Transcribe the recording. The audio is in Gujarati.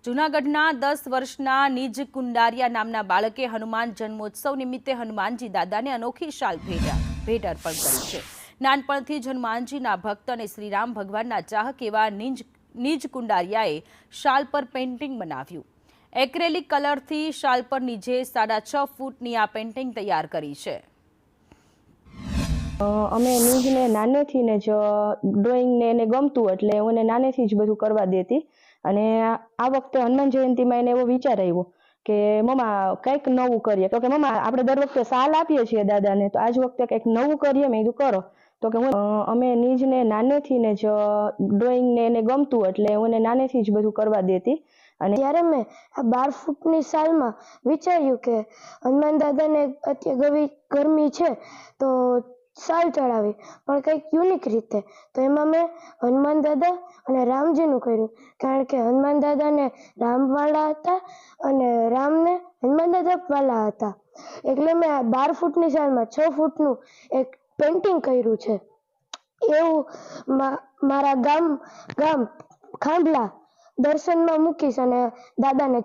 જૂનાગઢના 10 વર્ષના નિજ કુંડારિયા નામના બાળકે હનુમાન જન્મોત્સવ નિમિત્તે હનુમાનજી દાદાને અનોખી શાલ ભેટ અર્પણ કરી છે। નાનપણથી જ હનુમાનજીના ભક્ત અને શ્રીરામ ભગવાનના ચાહક એવા નિજ કુંડારિયાએ શાલ પર પેઇન્ટિંગ બનાવ્યું। એક્રેલિક કલરથી શાલ પર નીચે 6.5 ફૂટની આ પેઇન્ટિંગ તૈયાર કરી છે। અમે નિજને નાનેથી ને જ ડ્રોઈંગ ને એને ગમતું એટલે હું એને નાનેથી જ બધું કરવા દેતી અને આ વખતે હનુમાન જયંતીમાં એને એવો વિચાર આવ્યો કે મમ્મા કંઈક નવું કરીએ। તો કે મમ્મા આપણે દર વખતે શાલ આપીએ છીએ દાદાને, તો આજ વખતે કંઈક નવું કરીએ। મેં કીધું કરો। તો કે અમે નિજને નાનેથી ને જ ડ્રોઈંગ ને એને ગમતું એટલે હું એને નાનેથી જ બધું કરવા દેતી અને ત્યારે મેં આ 12 ફૂટની શાલમાં વિચાર્યું કે હનુમાન દાદાને અત્યારે ગરમી છે તો શાલ ચડાવી પણ કંઈક યુનિક રીતે। તો એમાં મેં હનુમાન દાદા અને રામજીનું કર્યું, કારણ કે હનુમાન દાદાને રામ વાલા હતા અને રામને હનુમાન દાદા વાલા હતા, એટલે મેં આ 12 ફૂટની શાલમાં 6 ફૂટનું એક પેઇન્ટિંગ કર્યું છે। એવું મારા ગામ ખાંભલા દર્શનમાં મૂકીશ અને દાદાને